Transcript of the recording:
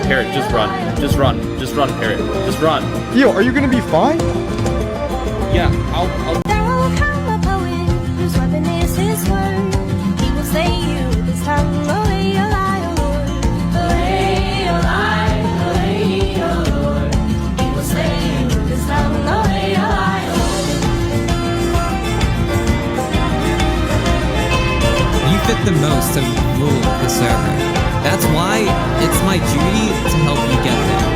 Parrot, just run. Just run. Just run, Parrot. Just run. Yo, are you gonna be fine? Yeah, I'll There will come a poet whose weapon is his word. He will slay you with his tongue. Olay, olay, O Lord. Olay, olay, olay, O Lord. He will slay you with his tongue. Olay, olay, O Lord. You fit the most to rule the server. That's why it's my duty to help you get there.